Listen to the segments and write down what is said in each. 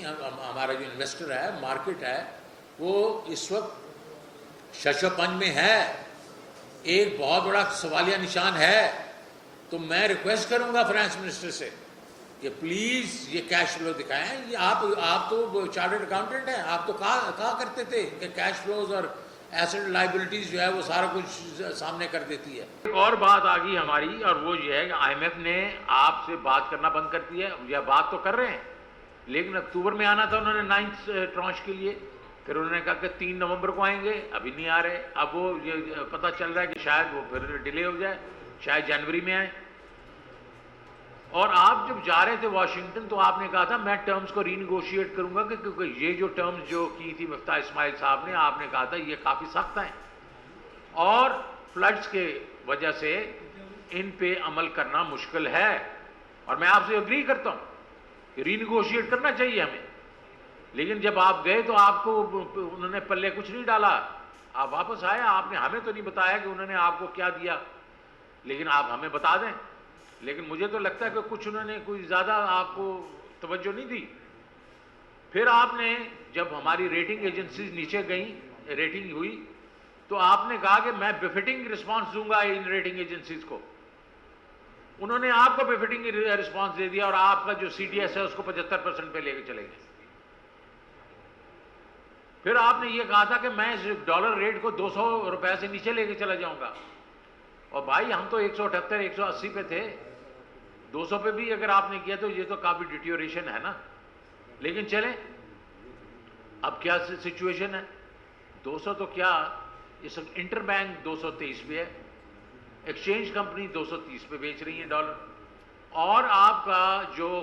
نہیں. ہمارا جو انویسٹر ہے, مارکیٹ ہے, وہ اس وقت شش و پنج میں ہے, ایک بہت بڑا سوالیہ نشان ہے. تو میں ریکویسٹ کروں گا فائنانس منسٹر سے کہ پلیز یہ کیش فلو دکھائیں. یہ آپ تو چارٹرڈ اکاؤنٹنٹ ہیں, آپ تو کہا کرتے تھے کہ کیش فلوز اور ایسٹ لائبلٹیز جو ہے وہ سارا کچھ سامنے کر دیتی ہے. ایک اور بات آ گئی ہماری, اور وہ یہ ہے کہ آئی ایم ایف نے آپ سے بات کرنا بند کر دی ہے. یا بات تو کر رہے ہیں, لیکن اکتوبر میں آنا تھا انہوں نے 9 ٹرانچ کے لیے, پھر انہوں نے کہا کہ 3 نومبر کو آئیں گے, ابھی نہیں آ رہے. اب وہ یہ پتہ چل رہا ہے کہ شاید وہ پھر ڈیلے ہو جائے, شاید جنوری میں آئیں. اور آپ جب جا رہے تھے واشنگٹن تو آپ نے کہا تھا میں ٹرمز کو ری نیگوشیٹ کروں گا, کیونکہ یہ جو ٹرمز جو کی تھی مفتاح اسماعیل صاحب نے, آپ نے کہا تھا یہ کافی سخت ہیں اور فلڈز کے وجہ سے ان پہ عمل کرنا مشکل ہے. اور میں آپ سے اگری کرتا ہوں کہ ری نیگوشیٹ کرنا چاہیے ہمیں. لیکن جب آپ گئے تو آپ کو انہوں نے پلے کچھ نہیں ڈالا, آپ واپس آئے, آپ نے ہمیں تو نہیں بتایا کہ انہوں نے آپ کو کیا دیا, لیکن آپ ہمیں بتا دیں. لیکن مجھے تو لگتا ہے کہ کچھ انہوں نے کوئی زیادہ آپ کو توجہ نہیں دی. پھر آپ نے جب ہماری ریٹنگ ایجنسیز نیچے گئیں, ریٹنگ ہوئی, تو آپ نے کہا کہ میں بفٹنگ رسپانس دوں گا ان ریٹنگ ایجنسیز کو. انہوں نے آپ کو بفٹنگ رسپانس دے دیا اور آپ کا جو سی ڈی ایس ہے اس کو 75% پہ لے کے چلے گئے. پھر آپ نے یہ کہا تھا کہ میں اس ڈالر ریٹ کو 200 روپے سے نیچے لے کے چلا جاؤں گا. اور بھائی ہم تو 178 180 پہ تھے, 200 پہ بھی اگر آپ نے کیا تو یہ تو کافی ڈیٹیوریشن ہے نا. لیکن چلیں, اب کیا سچویشن ہے, 200 تو کیا, اس وقت انٹر بینک 223 پہ ہے, ایکسچینج کمپنی 230 پہ بیچ رہی ہیں ڈالر, اور آپ کا جو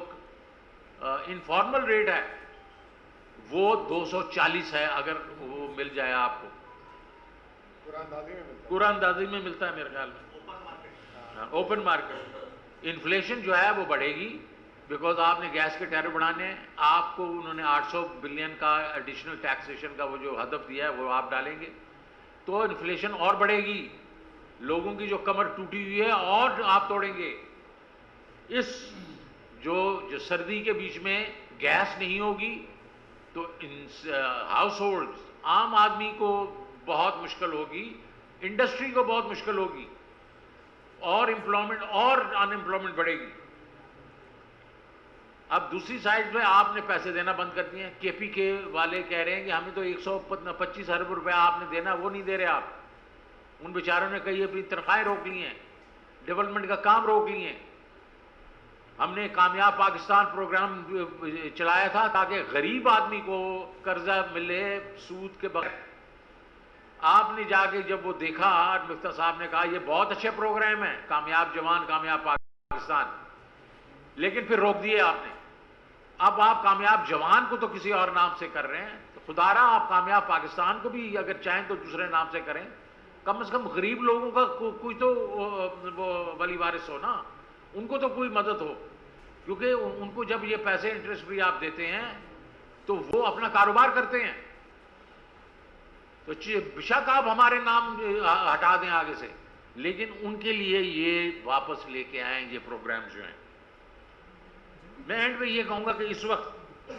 انفارمل ریٹ ہے وہ 240 ہے. اگر وہ مل جائے آپ کو, قرآن اندازی میں ملتا ہے میرے خیال میں, اوپن مارکیٹ. انفلیشن جو ہے وہ بڑھے گی بیکاز آپ نے گیس کے ٹیرف بڑھانے ہیں. آپ کو انہوں نے 800 بلین کا ایڈیشنل ٹیکسیشن کا وہ جو ہدف دیا ہے وہ آپ ڈالیں گے تو انفلیشن اور بڑھے گی. لوگوں کی جو کمر ٹوٹی ہوئی ہے اور آپ توڑیں گے. اس جو سردی کے بیچ میں گیس نہیں ہوگی تو ہاؤس ہولڈ عام آدمی کو بہت مشکل ہوگی, انڈسٹری کو بہت مشکل ہوگی, اور امپلائمنٹ اور ان امپلائمنٹ بڑھے گی. اب دوسری سائڈ پہ آپ نے پیسے دینا بند کر دیے ہیں. کے پی کے والے کہہ رہے ہیں کہ ہمیں تو 125 ارب روپے آپ نے دینا, وہ نہیں دے رہے آپ. ان بیچاروں نے کئی اپنی تنخواہیں روک لی ہیں, ڈیولپمنٹ کا کام روک لیے ہیں. ہم نے کامیاب پاکستان پروگرام چلایا تھا تاکہ غریب آدمی کو قرضہ ملے سود کے بغیر. آپ نے جا کے جب وہ دیکھا, مفتاح صاحب نے کہا یہ بہت اچھے پروگرام ہیں, کامیاب جوان کامیاب پاکستان, لیکن پھر روک دیے آپ نے. اب آپ کامیاب جوان کو تو کسی اور نام سے کر رہے ہیں, تو خدا رہا آپ کامیاب پاکستان کو بھی اگر چاہیں تو دوسرے نام سے کریں. کم از کم غریب لوگوں کا کوئی تو ولی وارث ہو نا, ان کو تو کوئی مدد ہو, کیونکہ ان کو جب یہ پیسے انٹرسٹ فری آپ دیتے ہیں تو وہ اپنا کاروبار کرتے ہیں. تو بشک آپ ہمارے نام ہٹا دیں آگے سے, لیکن ان کے لیے یہ واپس لے کے آئیں یہ پروگرام جو ہیں. میں اینڈ پہ یہ کہوں گا کہ اس وقت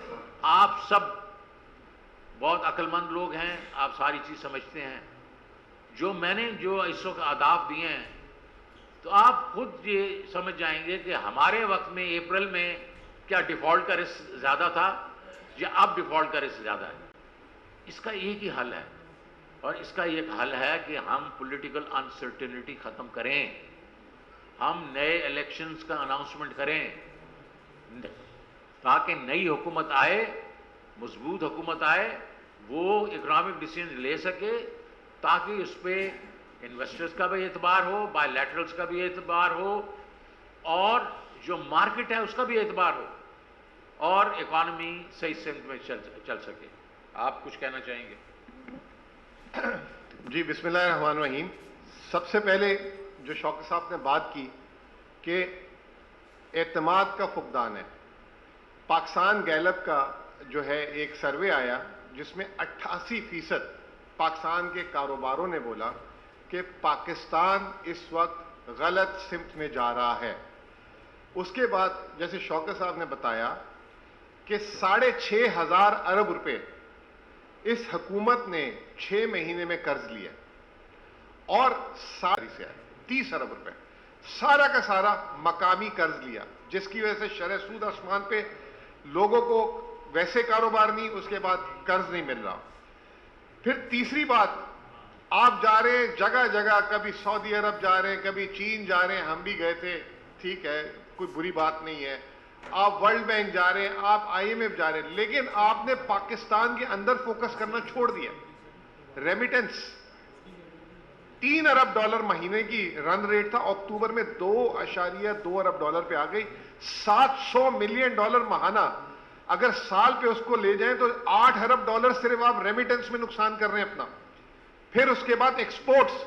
آپ سب بہت عقل مند لوگ ہیں, آپ ساری چیز سمجھتے ہیں. جو میں نے جو اس وقت اہداف دیے ہیں تو آپ خود یہ سمجھ جائیں گے کہ ہمارے وقت میں اپریل میں کیا ڈیفالٹ کا رسک زیادہ تھا یا اب ڈیفالٹ کا رسک زیادہ ہے. اس کا ایک ہی حل ہے, اور اس کا ایک حل ہے کہ ہم پولیٹیکل انسرٹینٹی ختم کریں, ہم نئے الیکشنز کا اناؤنسمنٹ کریں تاکہ نئی حکومت آئے, مضبوط حکومت آئے, وہ اکنامک ڈیسیژن لے سکے تاکہ اس پہ انویسٹرز کا بھی اعتبار ہو, بائی لیٹرلز کا بھی اعتبار ہو, اور جو مارکیٹ ہے اس کا بھی اعتبار ہو, اور اکانومی صحیح سمت میں چل سکے. آپ کچھ کہنا چاہیں گے؟ جی بسم اللہ الرحمن الرحیم. سب سے پہلے جو شوکت صاحب نے بات کی کہ اعتماد کا فقدان ہے, پاکستان گیلپ کا جو ہے ایک سروے آیا جس میں 88% پاکستان کے کاروباروں نے بولا کہ پاکستان اس وقت غلط سمت میں جا رہا ہے. اس کے بعد جیسے شوکت صاحب نے بتایا کہ 6,500 ارب روپے اس حکومت نے 6 مہینے میں قرض لیا اور ساری سے 30 ارب روپے سارا کا سارا مقامی قرض لیا، جس کی وجہ سے شرح سود آسمان پہ، لوگوں کو ویسے کاروبار نہیں، اس کے بعد قرض نہیں مل رہا۔ پھر تیسری بات، آپ جا رہے ہیں جگہ جگہ، کبھی سعودی عرب جا رہے ہیں، کبھی چین جا رہے ہیں، ہم بھی گئے تھے، ٹھیک ہے، کوئی بری بات نہیں ہے، آپ ورلڈ بینک جا رہے ہیں، آپ IMF جا رہے ہیں، لیکن آپ نے پاکستان کے اندر فوکس کرنا چھوڑ دیا۔ ریمیٹنس 3 ارب ڈالر مہینے کی رن ریٹ تھا، اکتوبر میں 2.2 ارب ڈالر پہ آ گئی، $700 ملین ماہانہ۔ اگر سال پہ اس کو لے جائیں تو 8 ارب ڈالر صرف آپ ریمیٹنس میں نقصان کر رہے ہیں اپنا۔ پھر اس کے بعد ایکسپورٹس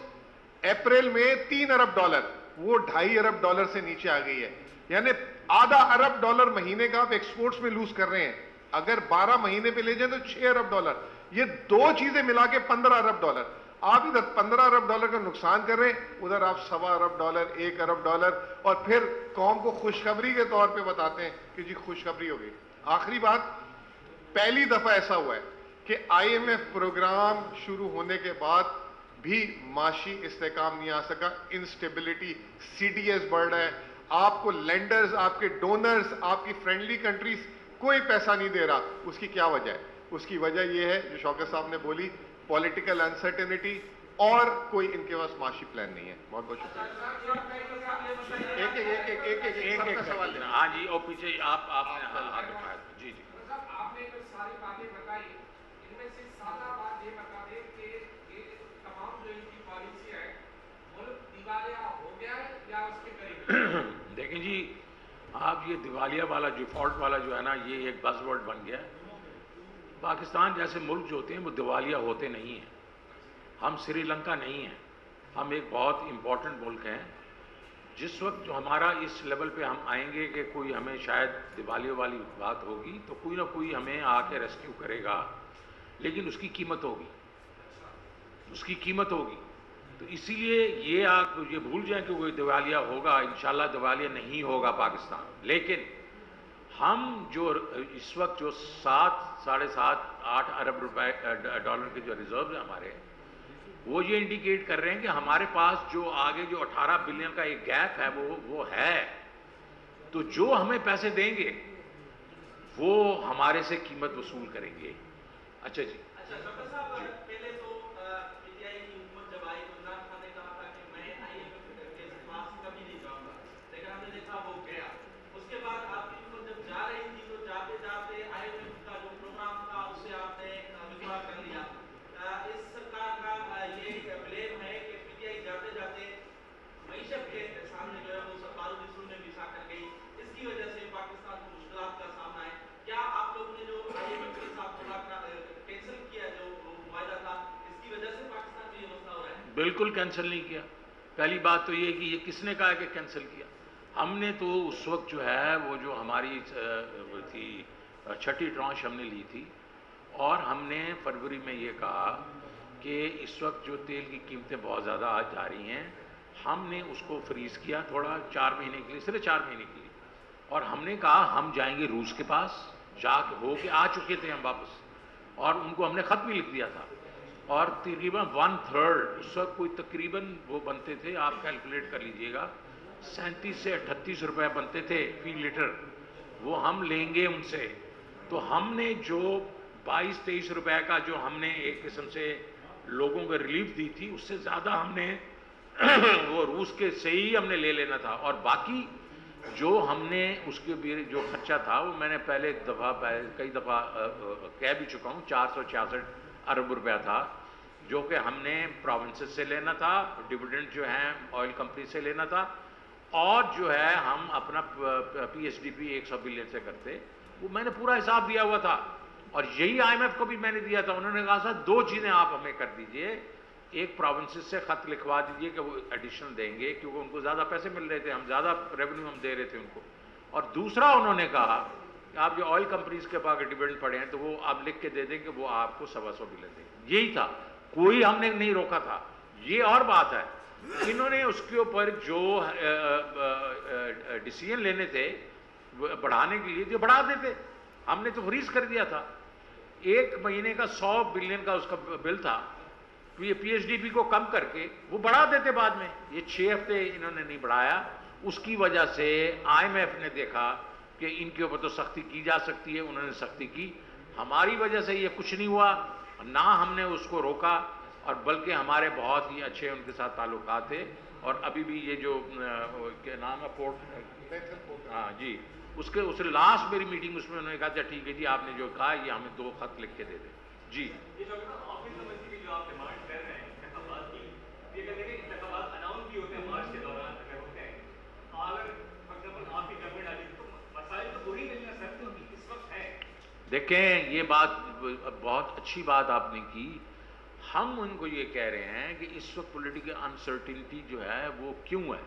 اپریل میں 3 ارب ڈالر، وہ 2.5 ارب ڈالر سے نیچے آ گئی ہے، یعنی آدھا ارب ڈالر مہینے کا آپ ایکسپورٹس میں لوز کر رہے ہیں۔ اگر 12 مہینے پہ لے جائیں تو 6 ارب ڈالر، یہ دو چیزیں ملا کے 15 ارب ڈالر۔ آپ ادھر 15 ارب ڈالر کا نقصان کر رہے ہیں، ادھر آپ 1.25 ارب ڈالر، 1 ارب ڈالر، اور پھر قوم کو خوشخبری کے طور پہ بتاتے ہیں کہ جی خوشخبری ہو گئی۔ آخری بات، پہلی دفعہ ایسا ہوا ہے کہ IMF پروگرام شروع ہونے کے بعد بھی معاشی استحکام نہیں آ سکا، انسٹیبلٹی، CDS بڑھ رہا ہے، آپ کو لینڈرز، آپ کے ڈونرز، آپ کی فرینڈلی کنٹریز کوئی پیسہ نہیں دے رہا۔ اس کی کیا وجہ ہے؟ اس کی وجہ یہ ہے جو شوکت صاحب نے بولی، پولیٹیکل انسرٹینٹی، اور کوئی ان کے پاس معاشی پلان نہیں ہے۔ بہت بہت شکریہ۔ ایک سوال لینا۔ ہاں جی، اور پیچھے آپ نے ہاتھ اٹھایا۔ جی جی، آپ نے جو ساری باتیں بتائی، ان میں سے سادہ بات یہ بتا دیں کہ یہ تمام جو ان کی پالیسی ہے، ملک دیوالیہ ہو گیا ہے یا اس کے قریب؟ دیکھیں جی، آپ یہ دیوالیہ والا، ڈیفالٹ والا جو ہے نا، یہ ایک بز ورڈ بن گیا ہے۔ پاکستان جیسے ملک جو ہوتے ہیں وہ دیوالیہ ہوتے نہیں ہیں۔ ہم سری لنکا نہیں ہیں، ہم ایک بہت امپورٹنٹ ملک ہیں۔ جس وقت جو ہمارا اس لیول پہ ہم آئیں گے کہ کوئی ہمیں شاید دیوالیہ والی بات ہوگی تو کوئی نہ کوئی ہمیں آ کے ریسکیو کرے گا، لیکن اس کی قیمت ہوگی، اس کی قیمت ہوگی۔ تو اسی لیے یہ آپ یہ بھول جائیں کہ کوئی دیوالیہ ہوگا، انشاءاللہ دیوالیہ نہیں ہوگا پاکستان۔ لیکن ہم جو اس وقت جو 7.5-8 ارب ڈالر کے جو ریزرو ہیں ہمارے، وہ یہ انڈیکیٹ کر رہے ہیں کہ ہمارے پاس جو آگے جو 18 بلین کا ایک گیپ ہے وہ ہے۔ تو جو ہمیں پیسے دیں گے وہ ہمارے سے قیمت وصول کریں گے۔ اچھا جی، اچھا ڈاکٹر صاحب، پہلے تو PTI کی حکومت جب آئی تو عمران خان نے کہا تھا کہ میں IMF کے پاس کبھی نہیں جاؤں گا، لیکن ہم نے دیکھا وہ گیا۔ اس کے بعد آپ کی حکومت جب جا رہی تھی تو جاتے جاتے IMF کا جو پروگرام تھا اس سے آپ نے وتڈرا کر لیا۔ اس سرکار کا یہ بلیم ہے کہ PTI جاتے جاتے معیشت کے سامنے جو ہے وہ سرکاری رسول میں بچھا کر گئی، اس کی وجہ سے پاکستان کو مشکلات کا سامنا ہے۔ کیا آپ لوگوں نے جو IMF کے ساتھ کینسل کیا جو معاہدہ تھا، اس کی وجہ سے پاکستان میں یہ مسئلہ ہو رہا ہے؟ بالکل کینسل نہیں کیا۔ پہلی بات تو یہ کہ یہ کس نے کہا کہ کینسل کیا؟ ہم نے تو اس وقت جو ہے وہ جو ہماری تھی 6ٹھی ٹرانش ہم نے لی تھی، اور ہم نے فروری میں یہ کہا کہ اس وقت جو تیل کی قیمتیں بہت زیادہ آج جا رہی ہیں، ہم نے اس کو فریز کیا تھوڑا 4 مہینے کے لیے، صرف 4 مہینے کے لیے، اور ہم نے کہا ہم جائیں گے روس کے پاس، جا کے ہو کے آ چکے تھے ہم واپس، اور ان کو ہم نے خط بھی لکھ دیا تھا، اور تقریباً 1/3 اس وقت کوئی تقریباً وہ بنتے تھے، آپ کیلکولیٹ کر لیجئے گا، 37 سے 38 روپے بنتے تھے فی لیٹر، وہ ہم لیں گے ان سے۔ تو ہم نے جو 22-23 روپے کا جو ہم نے ایک قسم سے لوگوں کو ریلیف دی تھی، اس سے زیادہ ہم نے وہ روس کے سے ہی ہم نے لے لینا تھا، اور باقی جو ہم نے اس کے بھی جو خرچہ تھا وہ میں نے پہلے کئی دفعہ کہہ بھی چکا ہوں، 466 ارب روپیہ تھا، جو کہ ہم نے پروونسز سے لینا تھا، ڈیویڈنڈ جو ہیں آئل کمپنی سے لینا تھا، اور جو ہے ہم اپنا PSDP 100 بلین سے کرتے، وہ میں نے پورا حساب دیا ہوا تھا، اور یہی IMF کو بھی میں نے دیا تھا۔ انہوں نے کہا تھا 2 چیزیں آپ ہمیں کر دیجئے، ایک پروونسز سے خط لکھوا دیجئے کہ وہ ایڈیشنل دیں گے، کیونکہ ان کو زیادہ پیسے مل رہے تھے، ہم زیادہ ریونیو ہم دے رہے تھے ان کو، اور دوسرا انہوں نے کہا کہ آپ جو آئل کمپنیز کے پاس ڈیویڈنڈ پڑے ہیں تو وہ آپ لکھ کے دے دیں کہ وہ آپ کو 125 بلین دیں گے۔ یہی تھا، کوئی ہم نے نہیں روکا تھا۔ یہ اور بات ہے، انہوں نے اس کے اوپر جو ڈیسیژن لینے تھے بڑھانے کے لیے جو بڑھا دیتے، ہم نے تو فریز کر دیا تھا. 1 مہینے کا 100 بلین کا اس کا بل تھا, پی ایچ ڈی پی کو کم کر کے وہ بڑھا دیتے بعد میں. یہ 6 ہفتے انہوں نے نہیں بڑھایا. اس کی وجہ سے آئی ایم ایف نے دیکھا کہ ان کے اوپر تو سختی کی جا سکتی ہے, انہوں نے سختی کی. ہماری وجہ سے یہ کچھ نہیں ہوا, نہ ہم نے اس کو روکا, اور بلکہ ہمارے بہت ہی اچھے ان کے ساتھ تعلقات تھے. اور ابھی بھی یہ جو کیا نام ہے پورٹ, ہاں جی, اس لاسٹ میری میٹنگ اس میں انہوں نے کہا اچھا ٹھیک ہے جی, آپ نے جو کہا یہ ہمیں 2 خط لکھ کے دے دیں. جی یہ ڈاکٹر صاحب آفس کمیٹی کی جو آپ ڈیمانڈ کر رہے ہیں انتخابات کی, یہ کہتے ہیں کہ انتخابات اناؤنس بھی ہوتے ہیں مارچ کے دوران اگر ہوتے ہیں, اگر فار ایگزامپل آپ کی گورنمنٹ آ جائے تو مسائل تو وہی نہیں ہیں سر جو اس وقت ہے. دیکھیں یہ بات بہت اچھی بات آپ نے کی. ہم ان کو یہ کہہ رہے ہیں کہ اس وقت پولیٹیکل انسرٹنٹی جو ہے وہ کیوں ہے.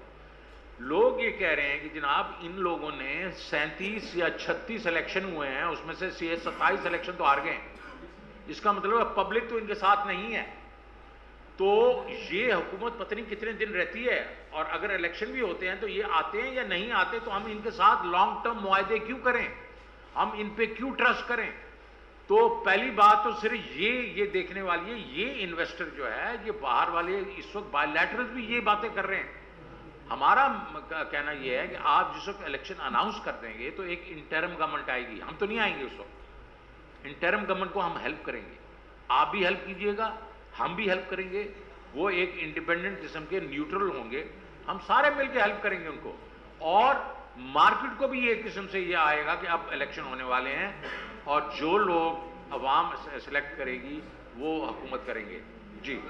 لوگ یہ کہہ رہے ہیں کہ جناب ان لوگوں نے 37 یا 36 الیکشن ہوئے ہیں, اس میں سے 27 الیکشن تو ہار گئے ہیں. اس کا مطلب ہے پبلک تو ان کے ساتھ نہیں ہے. تو یہ حکومت پتہ نہیں کتنے دن رہتی ہے, اور اگر الیکشن بھی ہوتے ہیں تو یہ آتے ہیں یا نہیں آتے, تو ہم ان کے ساتھ لانگ ٹرم معاہدے کیوں کریں, ہم ان پہ کیوں ٹرسٹ کریں. تو پہلی بات تو صرف یہ دیکھنے والی ہے, یہ انویسٹر جو ہے یہ باہر والے اس وقت بائی لیٹرل بھی یہ باتیں کر رہے ہیں. ہمارا کہنا یہ ہے کہ آپ جس وقت الیکشن اناؤنس کر دیں گے تو ایک انٹرم گورنمنٹ آئے گی, ہم تو نہیں آئیں گے اس وقت. انٹرم گورنمنٹ کو ہم ہیلپ کریں گے, آپ بھی ہیلپ کیجئے گا, ہم بھی ہیلپ کریں گے. وہ ایک انڈیپینڈنٹ قسم کے نیوٹرل ہوں گے, ہم سارے مل کے ہیلپ کریں گے ان کو. اور مارکیٹ کو بھی ایک قسم سے یہ آئے گا کہ اب الیکشن ہونے والے ہیں, اور جو لوگ عوام سلیکٹ کرے گی وہ حکومت کریں گے. جی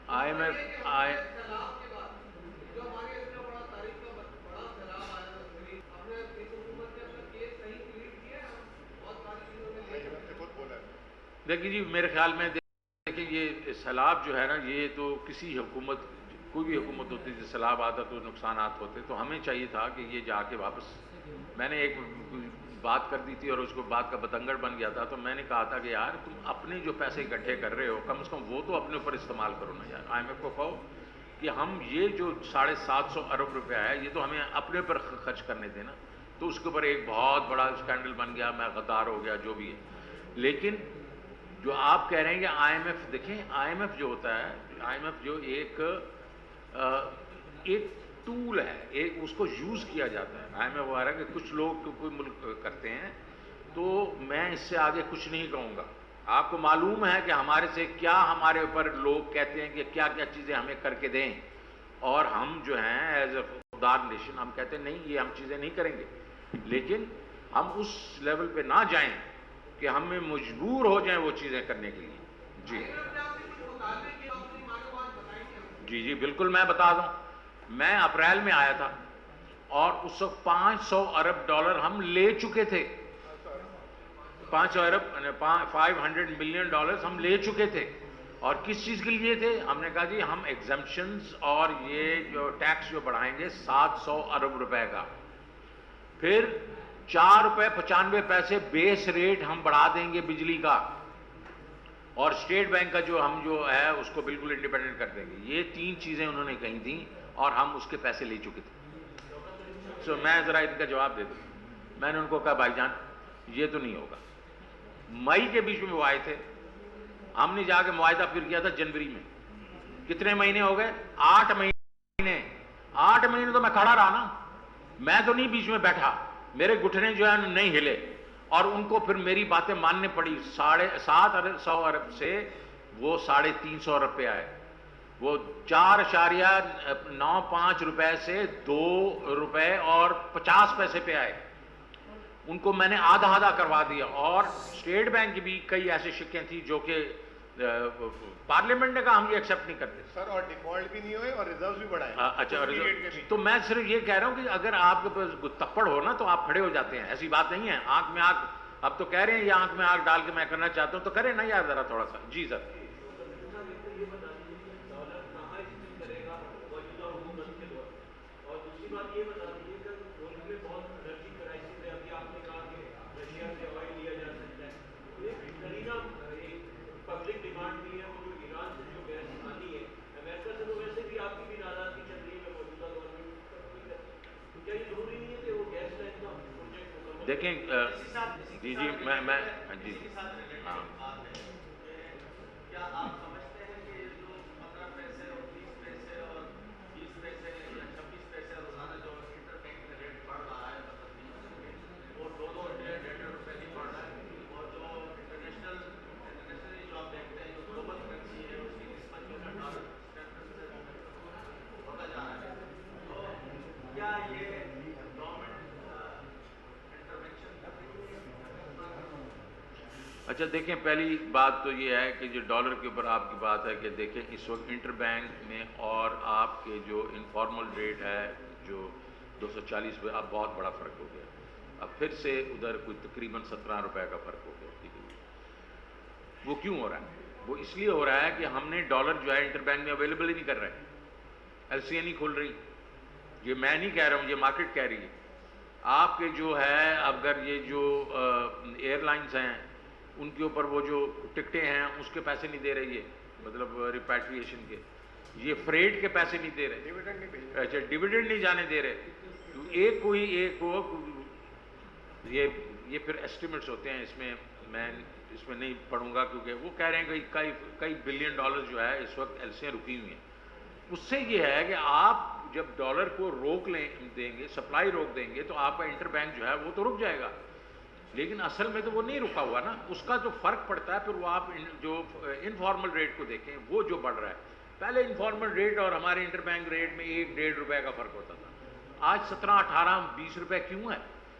آئی ایم ایف دیکھیے جی, میرے خیال میں دیکھیں یہ سیلاب جو ہے نا, یہ تو کسی حکومت, کوئی بھی حکومت ہوتی ہے سیلاب آتا تو نقصانات ہوتے. تو ہمیں چاہیے تھا کہ یہ جا کے واپس, میں نے ایک بات کر دی تھی اور اس کو بات کا بتنگڑ بن گیا تھا. تو میں نے کہا تھا کہ یار تم اپنے جو پیسے اکٹھے کر رہے ہو کم از کم وہ تو اپنے اوپر استعمال کرو نا یار. آئی ایم ایف کو کہو کہ ہم یہ جو 750 ارب روپیہ ہے یہ تو ہمیں اپنے پر خرچ کرنے دینا. تو اس کے اوپر ایک بہت بڑا اسکینڈل بن گیا, میں غدار ہو گیا, جو بھی ہے. لیکن جو آپ کہہ رہے ہیں کہ آئی ایم ایف, دیکھیں آئی ایم ایف جو ہوتا ہے, آئی ایم ایف جو ایک ٹول ہے, ایک اس کو یوز کیا جاتا ہے. آئی ایم ایف وغیرہ کہ کچھ لوگ کوئی ملک کرتے ہیں, تو میں اس سے آگے کچھ نہیں کہوں گا. آپ کو معلوم ہے کہ ہمارے سے کیا ہمارے اوپر لوگ کہتے ہیں کہ کیا کیا چیزیں ہمیں کر کے دیں, اور ہم جو ہیں ایز اے خوددار نیشن ہم کہتے ہیں نہیں یہ ہم چیزیں نہیں کریں گے. لیکن ہم اس لیول پہ نہ جائیں کہ ہمیں مجبور ہو جائیں وہ چیزیں کرنے کے لیے. جی جی جی بالکل میں بتا دوں. میں اپریل میں آیا تھا اور اس وقت 500 ارب ڈالر ہم لے چکے تھے. 500 ارب 500 ملین ڈالرز ہم لے چکے تھے. اور کس چیز کے لیے تھے؟ ہم نے کہا جی ہم ایگزمپشنز اور یہ جو ٹیکس جو بڑھائیں گے 700 ارب روپے کا, پھر 4 روپے 95 پیسے بیس ریٹ ہم بڑھا دیں گے بجلی کا, اور اسٹیٹ بینک کا جو ہم جو ہے اس کو بالکل انڈیپینڈنٹ کر دیں گے. یہ 3 چیزیں انہوں نے کہی تھیں اور ہم اس کے پیسے لے چکے تھے. سو میں ذرا ان کا جواب دے دوں. میں نے ان کو کہا بھائی جان یہ تو نہیں ہوگا. مئی کے بیچ میں وہ آئے تھے, ہم نے جا کے معاہدہ پھر کیا تھا جنوری میں. کتنے مہینے ہو گئے؟ 8 مہینے. 8 مہینے تو میں کھڑا رہا نا, میں تو نہیں بیچ میں بیٹھا, میرے گھٹنے جو ہیں نہیں ہلے, اور ان کو پھر میری باتیں ماننے پڑی. 750 ارب سے وہ 350 ارب پہ آئے. وہ 4.95 روپے سے 2 روپے اور 50 پیسے پہ آئے. ان کو میں نے آدھا آدھا کروا دیا. اور اسٹیٹ بینک کی بھی کئی ایسی شکیں تھیں جو کہ پارلیمنٹ نے کہا ہم یہ ایکسیپٹ نہیں کرتے. سر اور ڈیفالٹ بھی نہیں ہوئے اور ریزروز بھی بڑھائے. اچھا, تو میں صرف یہ کہہ رہا ہوں کہ اگر آپ کے پاس تپڑ ہو نا تو آپ کھڑے ہو جاتے ہیں. ایسی بات نہیں ہے آنکھ میں آنکھ, اب تو کہہ رہے ہیں یہ آنکھ میں آنکھ ڈال کے میں کرنا چاہتا ہوں تو کریں نا یار ذرا تھوڑا سا. جی سر. دیکھیں جی میں جی ہاں کیا آپ سمجھتے ہیں کہ یہ جو 15 پیسے اور 30 پیسے اور 20 پیسے یا 26 پیسے روزانہ جو انٹر بینک میں ریٹ بڑھ رہا ہے وہ 2-2-1.5 روپے نہیں بڑھ رہا ہے، اور جو انٹرنیشنلی جو آپ دیکھتے ہیں جو گلوبل کرنسی ہے اس کی نسبت جو ہے ڈالر ہوتا جا رہا ہے، تو کیا یہ گورنمنٹ انٹرونشن کر رہی ہے؟ اچھا دیکھیں، پہلی بات تو یہ ہے کہ جو ڈالر کے اوپر آپ کی بات ہے کہ دیکھیں اس وقت انٹر بینک میں اور آپ کے جو انفارمل ریٹ ہے جو 240 پہ، اب بہت بڑا فرق ہو گیا. اب پھر سے ادھر کوئی تقریباً 17 روپے کا فرق ہو گیا. ٹھیک ہے، وہ کیوں ہو رہا ہے؟ وہ اس لیے ہو رہا ہے کہ ہم نے ڈالر جو ہے انٹر بینک میں اویلیبل ہی نہیں کر رہے، ایل سی نہیں کھول رہی. یہ میں نہیں کہہ رہا ہوں، یہ مارکیٹ کہہ رہی ہے. آپ کے جو ہے اگر یہ جو ایئر لائنز ہیں ان کے اوپر وہ جو ٹکٹیں ہیں اس کے پیسے نہیں دے رہے، یہ مطلب ریپیٹریشن کے، یہ فریٹ کے پیسے نہیں دے رہے، اچھا ڈیویڈنڈ نہیں جانے دے رہے. تو ایک کو یہ پھر ایسٹیمیٹس ہوتے ہیں، میں اس میں نہیں پڑھوں گا کیونکہ وہ کہہ رہے ہیں کہ کئی بلین ڈالر جو ہے اس وقت ایل سی رکی ہوئی ہیں. اس سے یہ ہے کہ آپ جب ڈالر کو روک دیں گے، سپلائی روک دیں گے، تو آپ کا انٹر بینک جو ہے وہ تو رک جائے گا، لیکن اصل میں تو وہ نہیں رکا ہوا نا. اس کا جو فرق پڑتا ہے پھر وہ آپ جو انفارمل ریٹ کو دیکھیں وہ جو بڑھ رہا ہے. پہلے انفارمل ریٹ اور ہمارے انٹر بینک ریٹ میں 1-1.5 روپے کا فرق ہوتا تھا، آج 17, 18, 20 روپے کیوں ہے؟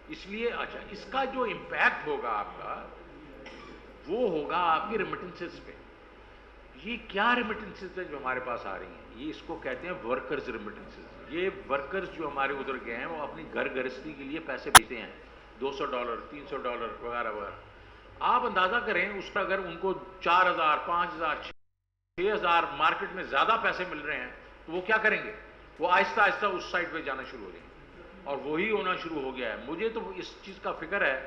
اس لیے اچھا اس کا جو امپیکٹ ہوگا آپ کا وہ ہوگا آپ کی ریمیٹنسز پہ. یہ کیا ریمیٹنسز ہیں جو ہمارے پاس آ رہی ہیں؟ یہ اس کو کہتے ہیں ورکرز ریمیٹنسز. یہ ورکرز جو ہمارے ادھر گئے ہیں وہ اپنی گھر گرہستی کے لیے پیسے بھیجتے ہیں، $200 $300 وغیرہ وغیرہ. آپ اندازہ کریں اس پر اگر ان کو 4,000 5,000 6,000 مارکیٹ میں زیادہ پیسے مل رہے ہیں تو وہ کیا کریں گے؟ وہ آہستہ آہستہ اس سائڈ پہ جانا شروع ہو جائیں گے، اور وہی ہونا شروع ہو گیا ہے. مجھے تو اس چیز کا فکر ہے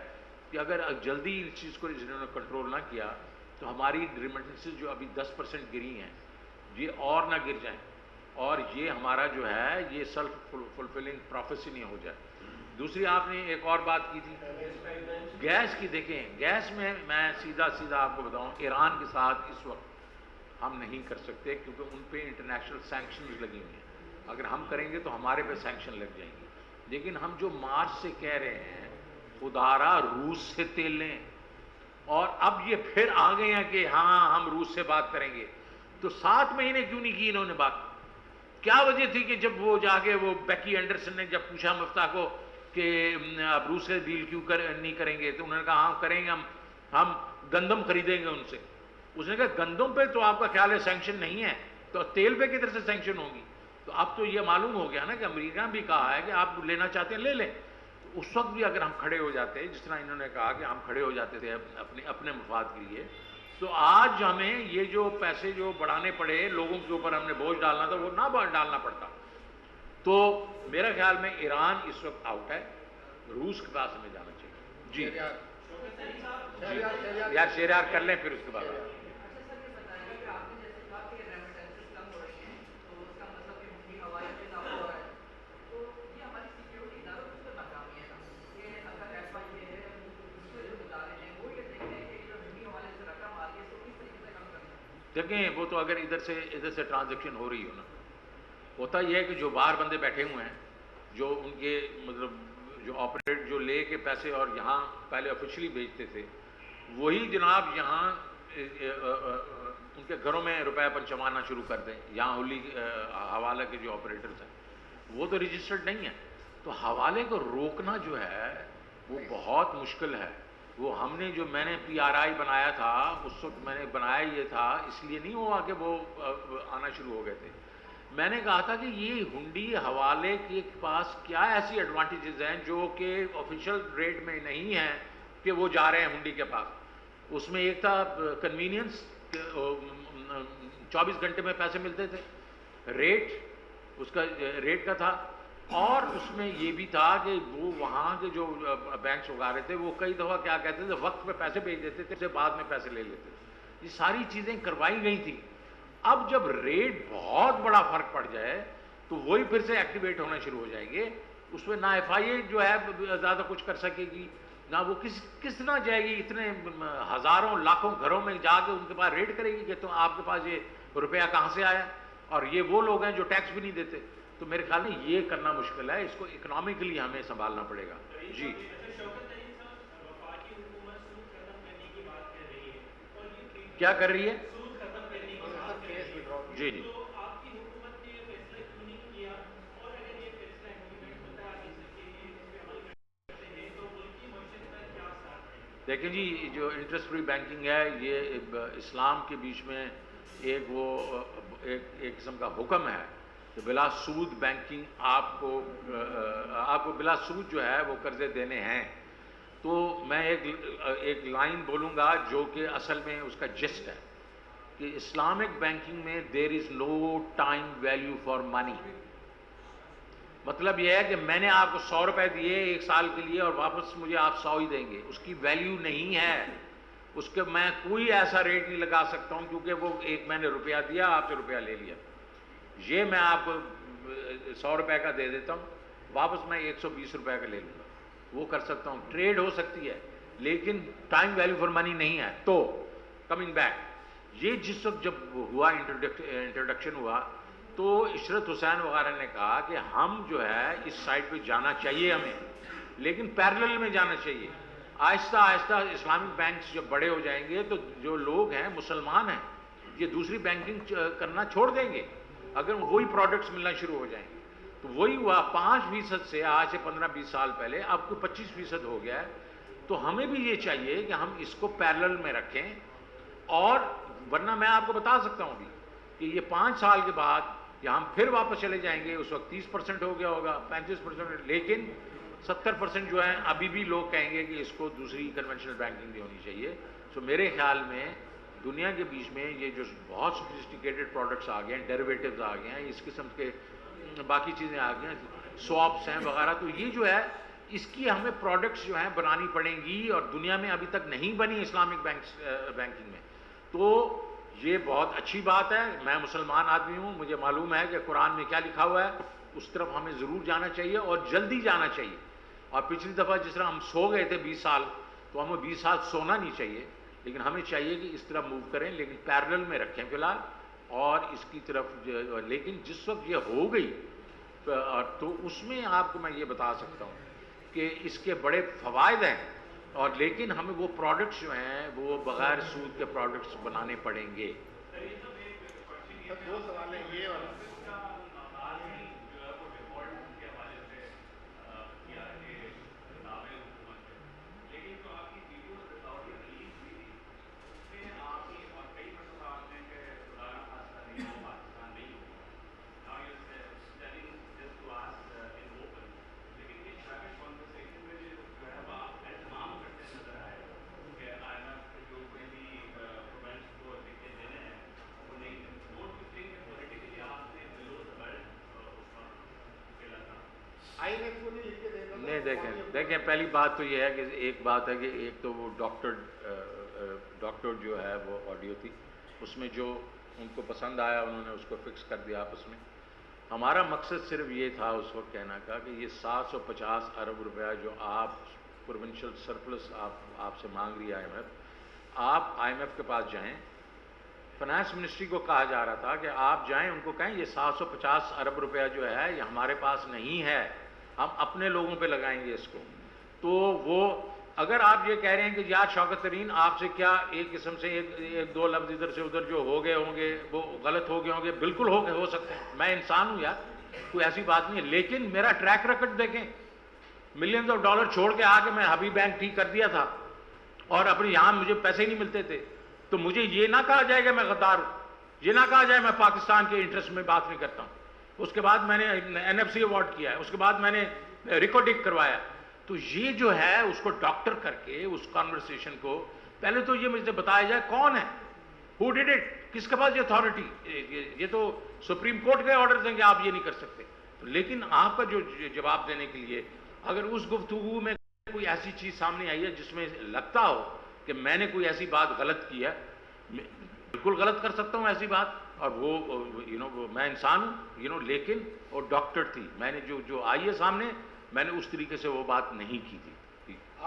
کہ اگر جلدی اس چیز کو انہوں نے کنٹرول نہ کیا تو ہماری ریمیٹنسز جو ابھی 10% گری ہیں یہ اور نہ گر جائیں، اور یہ ہمارا جو ہے یہ سیلف فلفلنگ پروفیسی نہیں ہو جائے. دوسری آپ نے ایک اور بات کی تھی گیس کی. دیکھیں گیس میں سیدھا آپ کو بتاؤں، ایران کے ساتھ اس وقت ہم نہیں کر سکتے کیونکہ ان پہ انٹرنیشنل سینکشنز لگی ہوئی ہیں. اگر ہم کریں گے تو ہمارے پہ سینکشن لگ جائیں گی. لیکن ہم جو مارچ سے کہہ رہے ہیں خدارا روس سے تیل لیں، اور اب یہ پھر آ گئے ہیں کہ ہاں ہم روس سے بات کریں گے. تو 7 مہینے کیوں نہیں کی انہوں نے بات؟ کیا وجہ تھی کہ جب وہ جا کے وہ بیکی اینڈرسن نے جب پوچھا مفتاح کو کہ اب روس سے ڈیل کیوں نہیں کریں گے، تو انہوں نے کہا ہاں کریں گے، ہم گندم خریدیں گے ان سے. اس نے کہا گندم پہ تو آپ کا خیال ہے سینکشن نہیں ہے، تو تیل پہ کدھر سے سینکشن ہوگی؟ تو اب تو یہ معلوم ہو گیا نا کہ امریکہ بھی کہا ہے کہ آپ لینا چاہتے ہیں لے لیں. اس وقت بھی اگر ہم کھڑے ہو جاتے، جس طرح انہوں نے کہا کہ ہم کھڑے ہو جاتے تھے اپنے مفاد کے لیے، تو آج ہمیں یہ جو پیسے جو بڑھانے پڑے لوگوں کے اوپر ہم نے بوجھ ڈالنا تھا وہ نہ ڈالنا پڑتا. تو میرا خیال میں ایران اس وقت آؤٹ ہے، روس کے پاس ہمیں جانا چاہیے. جی یار شہریار کر لیں پھر اس کے بعد. دیکھیں وہ تو اگر ادھر سے ٹرانزیکشن ہو رہی ہو نا، ہوتا یہ ہے کہ جو باہر بندے بیٹھے ہوئے ہیں جو ان کے مطلب جو آپریٹ جو لے کے پیسے اور یہاں پہلے آفیشلی بھیجتے تھے، وہی جناب یہاں ان کے گھروں میں روپے پنچمانا شروع کر دیں. یہاں ہولی حوالے کے جو آپریٹرز ہیں وہ تو رجسٹرڈ نہیں ہیں. تو حوالے کو روکنا جو ہے وہ بہت مشکل ہے. وہ ہم نے جو میں نے PRI بنایا تھا اس وقت میں نے بنایا یہ تھا اس لیے نہیں ہوا کہ وہ آنا شروع ہو گئے تھے. میں نے کہا تھا کہ یہ ہنڈی حوالے کے پاس کیا ایسی ایڈوانٹیجز ہیں جو کہ آفیشیل ریٹ میں نہیں ہیں کہ وہ جا رہے ہیں ہنڈی کے پاس. اس میں ایک تھا کنوینئنس، 24 گھنٹے میں پیسے ملتے تھے، ریٹ اس کا ریٹ کا تھا، اور اس میں یہ بھی تھا کہ وہ وہاں کے جو بینکس اگا رہے تھے وہ کئی دفعہ کیا کہتے تھے وقت پہ پیسے بھیج دیتے تھے، بعد میں پیسے لے لیتے تھے. یہ ساری چیزیں کروائی گئی تھیں. اب جب ریٹ بہت بڑا فرق پڑ جائے تو وہی پھر سے ایکٹیویٹ ہونا شروع ہو جائیں گے. اس میں نہ FIA جو ہے زیادہ کچھ کر سکے گی، نہ وہ کس طرح جائے گی اتنے ہزاروں لاکھوں گھروں میں جا کے ان کے پاس ریڈ کرے گی کہ تو آپ کے پاس یہ روپیہ کہاں سے آیا، اور یہ وہ لوگ ہیں جو ٹیکس بھی نہیں دیتے. تو میرے خیال میں یہ کرنا مشکل ہے، اس کو اکنامکلی ہمیں سنبھالنا پڑے گا. جی کیا کر رہی ہے؟ جی جی دیکھیں جی، جو انٹرسٹ فری بینکنگ ہے یہ اسلام کے بیچ میں ایک قسم کا حکم ہے کہ بلا سود بینکنگ آپ کو بلا سود جو ہے وہ قرضے دینے ہیں. تو میں ایک لائن بولوں گا جو کہ اصل میں اس کا جسٹ ہے کہ اسلامک بینکنگ میں دیر از نو ٹائم ویلیو فار منی. مطلب یہ ہے کہ میں نے آپ کو 100 روپے دیے 1 سال کے لیے اور واپس مجھے آپ 100 ہی دیں گے، اس کی ویلیو نہیں ہے. اس کے میں کوئی ایسا ریٹ نہیں لگا سکتا ہوں کیونکہ وہ ایک میں نے روپیہ دیا آپ سے روپیہ لے لیا. یہ میں آپ کو 100 روپے کا دے دیتا ہوں، واپس میں 120 روپے کا لے لوں گا، وہ کر سکتا ہوں. ٹریڈ ہو سکتی ہے لیکن ٹائم ویلیو فار منی نہیں ہے. تو کمنگ بیک، یہ جس وقت جب ہوا انٹروڈکشن ہوا تو عشرت حسین وغیرہ نے کہا کہ ہم جو ہے اس سائٹ پہ جانا چاہیے ہمیں، لیکن پیرلل میں جانا چاہیے. آہستہ آہستہ اسلامک بینکس جب بڑے ہو جائیں گے تو جو لوگ ہیں مسلمان ہیں یہ دوسری بینکنگ کرنا چھوڑ دیں گے اگر وہی پروڈکٹس ملنا شروع ہو جائیں گے. تو وہی ہوا 5% سے آج سے 15-20 سال پہلے اب کو 25% ہو گیا ہے. تو ہمیں بھی یہ چاہیے کہ ہم اس کو پیرلل میں رکھیں، اور ورنہ میں آپ کو بتا سکتا ہوں ابھی کہ یہ 5 سال کے بعد یا ہم پھر واپس چلے جائیں گے، اس وقت 30% ہو گیا ہوگا، 35%، لیکن 70% جو ہیں ابھی بھی لوگ کہیں گے کہ اس کو دوسری کنونشنل بینکنگ بھی ہونی چاہیے. سو میرے خیال میں دنیا کے بیچ میں یہ جو بہت سوفسٹیکیٹڈ پروڈکٹس آ گئے ہیں، ڈیریویٹیوز آ گئے ہیں، اس قسم کے باقی چیزیں آ گئی ہیں، سواپس ہیں وغیرہ، تو یہ جو ہے اس کی ہمیں پروڈکٹس جو ہیں بنانی پڑیں گی اور دنیا میں ابھی تک نہیں بنی اسلامک بینکنگ میں. تو یہ بہت اچھی بات ہے. میں مسلمان آدمی ہوں، مجھے معلوم ہے کہ قرآن میں کیا لکھا ہوا ہے، اس طرف ہمیں ضرور جانا چاہیے اور جلدی جانا چاہیے. اور پچھلی دفعہ جس طرح ہم سو گئے تھے 20 سال، تو ہمیں 20 سال سونا نہیں چاہیے، لیکن ہمیں چاہیے کہ اس طرح موو کریں، لیکن پیرلل میں رکھیں فی الحال. اور اس کی طرف لیکن جس وقت یہ ہو گئی تو اس میں آپ کو میں یہ بتا سکتا ہوں کہ اس کے بڑے فوائد ہیں، اور لیکن ہمیں وہ پروڈکٹس جو ہیں وہ بغیر سود کے پروڈکٹس بنانے پڑیں گے. دو سوال ہیں یہ والا. نہیں دیکھیں پہلی بات تو یہ ہے کہ ایک بات ہے کہ ایک تو وہ ڈاکٹر جو ہے وہ آڈیو تھی، اس میں جو ان کو پسند آیا انہوں نے اس کو فکس کر دیا آپس میں. ہمارا مقصد صرف یہ تھا اس وقت کہنا کا کہ یہ 750 ارب روپیہ جو آپ پروونشل سرپلس آپ سے مانگ رہی ہے آئی ایم ایف، آپ آئی ایم ایف کے پاس جائیں. فنانس منسٹری کو کہا جا رہا تھا کہ آپ جائیں ان کو کہیں یہ 750 ارب روپیہ جو ہے یہ ہمارے پاس نہیں ہے، ہم اپنے لوگوں پہ لگائیں گے اس کو. تو وہ اگر آپ یہ کہہ رہے ہیں کہ یار شوکت ترین آپ سے کیا ایک قسم سے ایک دو لفظ ادھر سے ادھر جو ہو گئے ہوں گے وہ غلط ہو گئے ہوں گے، بالکل ہو سکتے ہیں، میں انسان ہوں یار، کوئی ایسی بات نہیں ہے. لیکن میرا ٹریک ریکارڈ دیکھیں، ملینز آف ڈالر چھوڑ کے آ کے میں حبیب بینک ٹھیک کر دیا تھا اور اپنے یہاں مجھے پیسے ہی نہیں ملتے تھے. تو مجھے یہ نہ کہا جائے کہ میں غدار ہوں، یہ نہ کہا جائے میں پاکستان کے انٹرسٹ میں بات نہیں کرتا ہوں. اس کے بعد میں نے این ایف سی ایوارڈ کیا ہے، اس کے بعد میں نے ریکارڈنگ کروایا. تو یہ جو ہے اس کو ڈاکٹر کر کے اس کانورسیشن کو پہلے تو یہ مجھے بتایا جائے کون ہے، ہو ڈیڈ اٹ، کس کے پاس یہ اتھارٹی. یہ تو سپریم کورٹ کے آرڈرز ہیں کہ آپ یہ نہیں کر سکتے. لیکن آپ کا جو جواب دینے کے لیے اگر اس گفتگو میں کوئی ایسی چیز سامنے آئی ہے جس میں لگتا ہو کہ میں نے کوئی ایسی بات غلط کی ہے، بالکل غلط کر سکتا ہوں ایسی بات، اور وہ میں انسان ہوں لیکن وہ ڈاکٹر تھی، میں نے جو آئی ہے سامنے میں نے اس طریقے سے وہ بات نہیں کی تھی.